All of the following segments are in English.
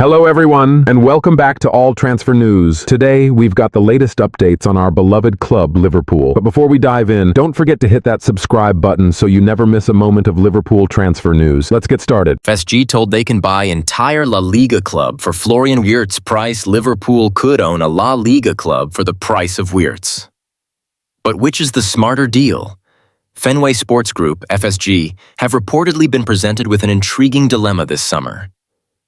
Hello everyone, and welcome back to All Transfer News. Today, we've got the latest updates on our beloved club, Liverpool. But before we dive in, don't forget to hit that subscribe button so you never miss a moment of Liverpool transfer news. Let's get started. FSG told they can buy entire La Liga club for Florian Wirtz price. Liverpool could own a La Liga club for the price of Wirtz. But which is the smarter deal? Fenway Sports Group, FSG, have reportedly been presented with an intriguing dilemma this summer.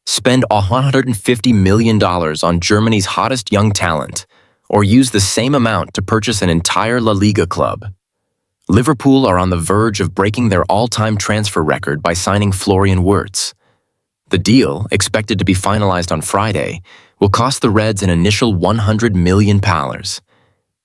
Spend $150 million on Germany's hottest young talent, or use the same amount to purchase an entire La Liga club. Liverpool are on the verge of breaking their all-time transfer record by signing Florian Wirtz. The deal, expected to be finalized on Friday, will cost the Reds an initial £100 million.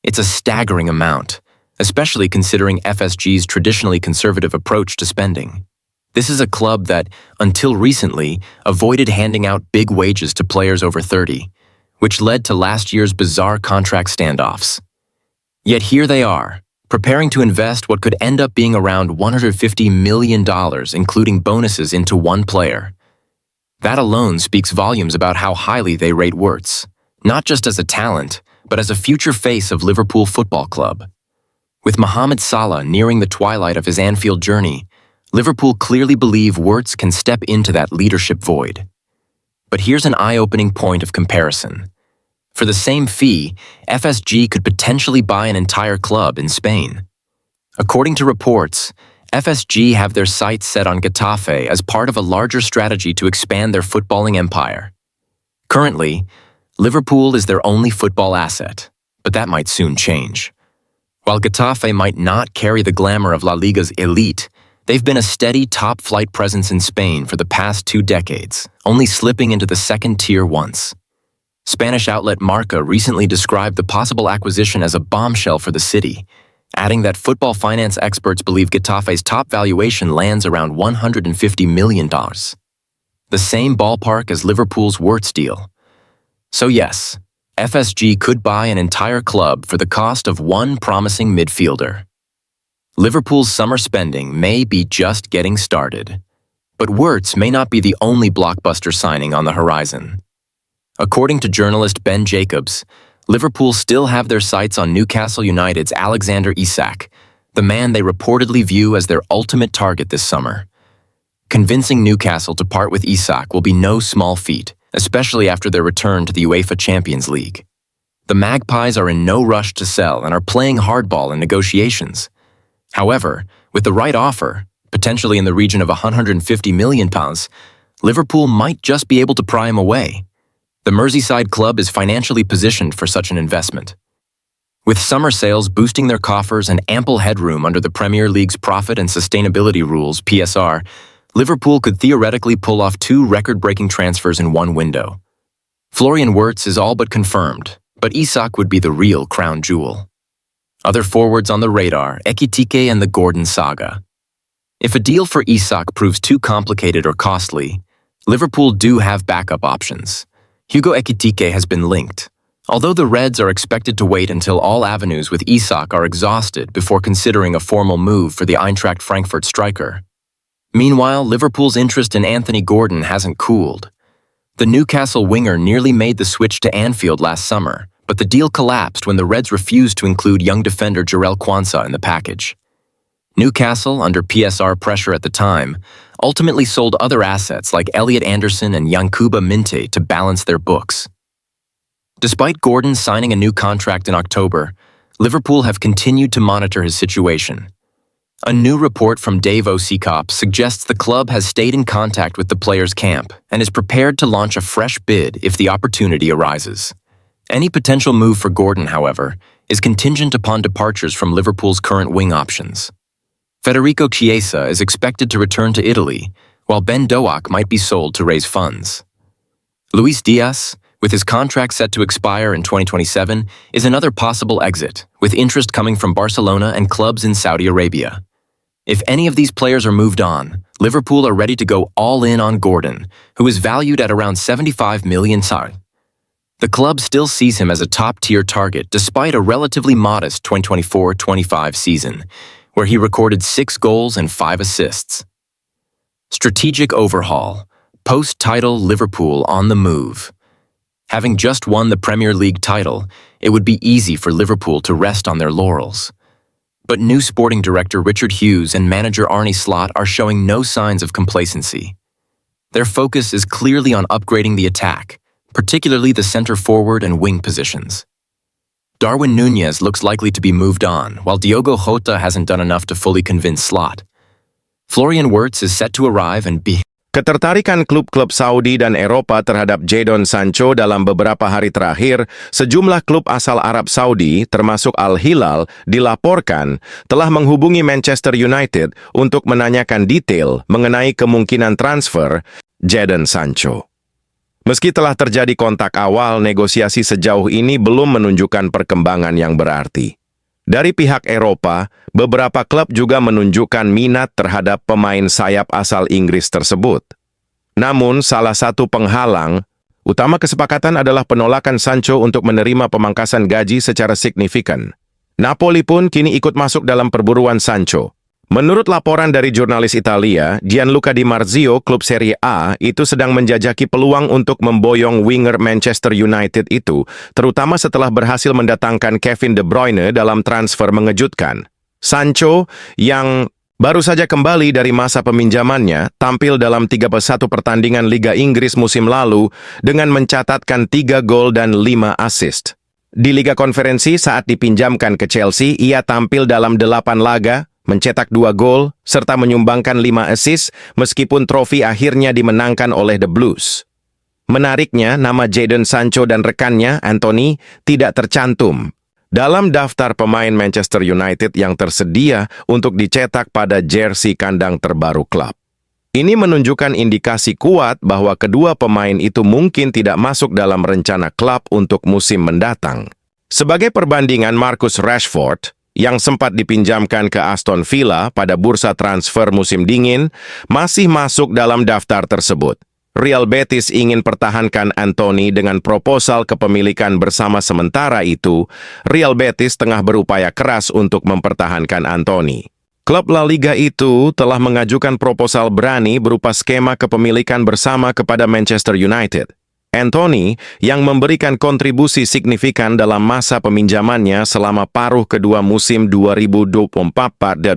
It's a staggering amount, especially considering FSG's traditionally conservative approach to spending. This is a club that, until recently, avoided handing out big wages to players over 30, which led to last year's bizarre contract standoffs. Yet here they are, preparing to invest what could end up being around $150 million, including bonuses, into one player. That alone speaks volumes about how highly they rate Wirtz, not just as a talent, but as a future face of Liverpool Football Club. With Mohamed Salah nearing the twilight of his Anfield journey, Liverpool clearly believe Wirtz can step into that leadership void. But here's an eye-opening point of comparison. For the same fee, FSG could potentially buy an entire club in Spain. According to reports, FSG have their sights set on Getafe as part of a larger strategy to expand their footballing empire. Currently, Liverpool is their only football asset, but that might soon change. While Getafe might not carry the glamour of La Liga's elite, they've been a steady top-flight presence in Spain for the past 2 decades, only slipping into the second tier once. Spanish outlet Marca recently described the possible acquisition as a bombshell for the city, adding that football finance experts believe Getafe's top valuation lands around $150 million. The same ballpark as Liverpool's Wirtz deal. So yes, FSG could buy an entire club for the cost of one promising midfielder. Liverpool's summer spending may be just getting started, but Wirtz may not be the only blockbuster signing on the horizon. According to journalist Ben Jacobs, Liverpool still have their sights on Newcastle United's Alexander Isak, the man they reportedly view as their ultimate target this summer. Convincing Newcastle to part with Isak will be no small feat, especially after their return to the UEFA Champions League. The Magpies are in no rush to sell and are playing hardball in negotiations. However, with the right offer, potentially in the region of £150 million, Liverpool might just be able to pry him away. The Merseyside club is financially positioned for such an investment. With summer sales boosting their coffers and ample headroom under the Premier League's Profit and Sustainability Rules (PSR), Liverpool could theoretically pull off 2 record-breaking transfers in one window. Florian Wirtz is all but confirmed, but Isak would be the real crown jewel. Other forwards on the radar, Ekitike and the Gordon saga. If a deal for Isak proves too complicated or costly, Liverpool do have backup options. Hugo Ekitike has been linked, although the Reds are expected to wait until all avenues with Isak are exhausted before considering a formal move for the Eintracht Frankfurt striker. Meanwhile, Liverpool's interest in Anthony Gordon hasn't cooled. The Newcastle winger nearly made the switch to Anfield last summer, but the deal collapsed when the Reds refused to include young defender Jarell Quansah in the package. Newcastle, under PSR pressure at the time, ultimately sold other assets like Elliot Anderson and Yankuba Minte to balance their books. Despite Gordon signing a new contract in October, Liverpool have continued to monitor his situation. A new report from Dave Oseekop suggests the club has stayed in contact with the player's camp and is prepared to launch a fresh bid if the opportunity arises. Any potential move for Gordon, however, is contingent upon departures from Liverpool's current wing options. Federico Chiesa is expected to return to Italy, while Ben Doak might be sold to raise funds. Luis Diaz, with his contract set to expire in 2027, is another possible exit, with interest coming from Barcelona and clubs in Saudi Arabia. If any of these players are moved on, Liverpool are ready to go all in on Gordon, who is valued at around £75 million. The club still sees him as a top-tier target despite a relatively modest 2024-25 season, where he recorded 6 goals and 5 assists. Strategic overhaul, Post-title Liverpool on the move. Having just won the Premier League title, it would be easy for Liverpool to rest on their laurels. But new sporting director Richard Hughes and manager Arne Slot are showing no signs of complacency. Their focus is clearly on upgrading the attack, particularly the center forward and wing positions. Darwin Núñez looks likely to be moved on, while Diogo Jota hasn't done enough to fully convince Slot. Florian Wirtz is set to arrive and be... Ketertarikan klub-klub Saudi dan Eropa terhadap Jadon Sancho dalam beberapa hari terakhir, sejumlah klub asal Arab Saudi, termasuk Al-Hilal, dilaporkan telah menghubungi Manchester United untuk menanyakan detail mengenai kemungkinan transfer Jadon Sancho. Meski telah terjadi kontak awal, negosiasi sejauh ini belum menunjukkan perkembangan yang berarti. Dari pihak Eropa, beberapa klub juga menunjukkan minat terhadap pemain sayap asal Inggris tersebut. Namun, salah satu penghalang utama kesepakatan adalah penolakan Sancho untuk menerima pemangkasan gaji secara signifikan. Napoli pun kini ikut masuk dalam perburuan Sancho. Menurut laporan dari jurnalis Italia, Gianluca Di Marzio, klub Serie A, itu sedang menjajaki peluang untuk memboyong winger Manchester United itu, terutama setelah berhasil mendatangkan Kevin De Bruyne dalam transfer mengejutkan. Sancho, yang baru saja kembali dari masa peminjamannya, tampil dalam 31 pertandingan Liga Inggris musim lalu dengan mencatatkan 3 gol dan 5 assist. Di Liga Konferensi saat dipinjamkan ke Chelsea, ia tampil dalam 8 laga, mencetak 2 gol, serta menyumbangkan 5 assist meskipun trofi akhirnya dimenangkan oleh The Blues. Menariknya, nama Jadon Sancho dan rekannya, Anthony, tidak tercantum dalam daftar pemain Manchester United yang tersedia untuk dicetak pada jersey kandang terbaru klub. Ini menunjukkan indikasi kuat bahwa kedua pemain itu mungkin tidak masuk dalam rencana klub untuk musim mendatang. Sebagai perbandingan, Marcus Rashford, yang sempat dipinjamkan ke Aston Villa pada bursa transfer musim dingin, masih masuk dalam daftar tersebut. Real Betis ingin pertahankan Anthony dengan proposal kepemilikan bersama sementara itu, Real Betis tengah berupaya keras untuk mempertahankan Anthony. Klub La Liga itu telah mengajukan proposal berani berupa skema kepemilikan bersama kepada Manchester United. Anthony, yang memberikan kontribusi signifikan dalam masa peminjamannya selama paruh kedua musim 2024-25,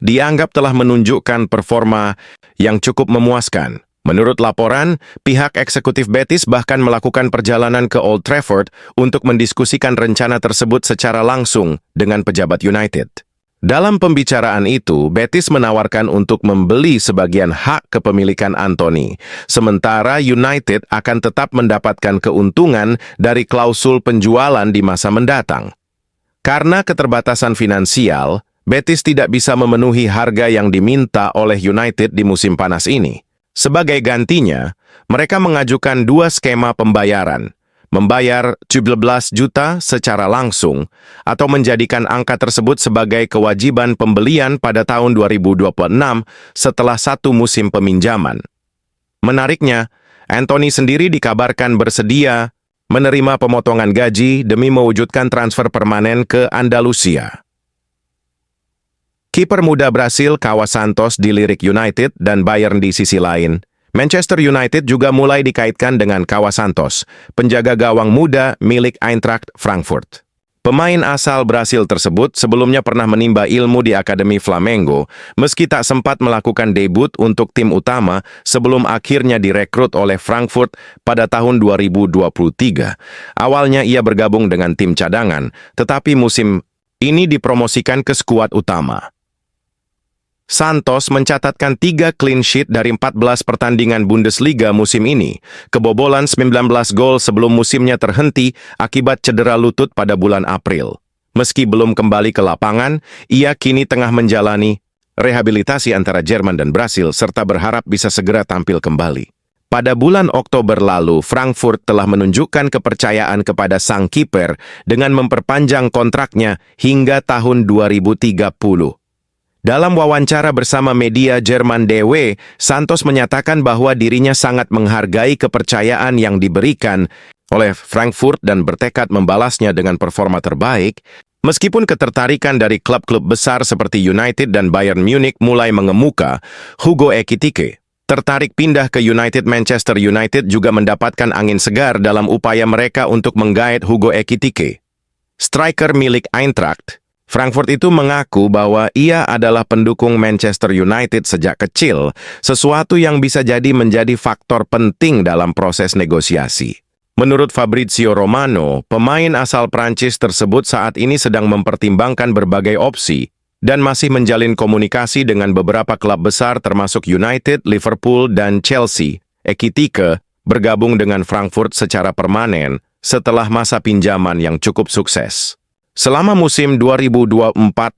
dianggap telah menunjukkan performa yang cukup memuaskan. Menurut laporan, pihak eksekutif Betis bahkan melakukan perjalanan ke Old Trafford untuk mendiskusikan rencana tersebut secara langsung dengan pejabat United. Dalam pembicaraan itu, Betis menawarkan untuk membeli sebagian hak kepemilikan Anthony, sementara United akan tetap mendapatkan keuntungan dari klausul penjualan di masa mendatang. Karena keterbatasan finansial, Betis tidak bisa memenuhi harga yang diminta oleh United di musim panas ini. Sebagai gantinya, mereka mengajukan 2 skema pembayaran, membayar 17 juta secara langsung, atau menjadikan angka tersebut sebagai kewajiban pembelian pada tahun 2026 setelah 1 musim peminjaman. Menariknya, Anthony sendiri dikabarkan bersedia menerima pemotongan gaji demi mewujudkan transfer permanen ke Andalusia. Kiper muda Brasil Kawa Santos dilirik United dan Bayern di sisi lain. Manchester United juga mulai dikaitkan dengan Kawa Santos, penjaga gawang muda milik Eintracht Frankfurt. Pemain asal Brasil tersebut sebelumnya pernah menimba ilmu di Akademi Flamengo, meski tak sempat melakukan debut untuk tim utama sebelum akhirnya direkrut oleh Frankfurt pada tahun 2023. Awalnya ia bergabung dengan tim cadangan, tetapi musim ini dipromosikan ke skuad utama. Santos mencatatkan 3 clean sheet dari 14 pertandingan Bundesliga musim ini, kebobolan 19 gol sebelum musimnya terhenti akibat cedera lutut pada bulan April. Meski belum kembali ke lapangan, ia kini tengah menjalani rehabilitasi antara Jerman dan Brasil serta berharap bisa segera tampil kembali. Pada bulan Oktober lalu, Frankfurt telah menunjukkan kepercayaan kepada sang kiper dengan memperpanjang kontraknya hingga tahun 2030. Dalam wawancara bersama media Jerman DW, Santos menyatakan bahwa dirinya sangat menghargai kepercayaan yang diberikan oleh Frankfurt dan bertekad membalasnya dengan performa terbaik, meskipun ketertarikan dari klub-klub besar seperti United dan Bayern Munich mulai mengemuka. Hugo Ekitike, tertarik pindah ke United. Manchester United juga mendapatkan angin segar dalam upaya mereka untuk menggait Hugo Ekitike. Striker milik Eintracht Frankfurt itu mengaku bahwa ia adalah pendukung Manchester United sejak kecil, sesuatu yang bisa jadi menjadi faktor penting dalam proses negosiasi. Menurut Fabrizio Romano, pemain asal Prancis tersebut saat ini sedang mempertimbangkan berbagai opsi dan masih menjalin komunikasi dengan beberapa klub besar termasuk United, Liverpool, dan Chelsea. Ekitike bergabung dengan Frankfurt secara permanen setelah masa pinjaman yang cukup sukses. Selama musim 2024-25,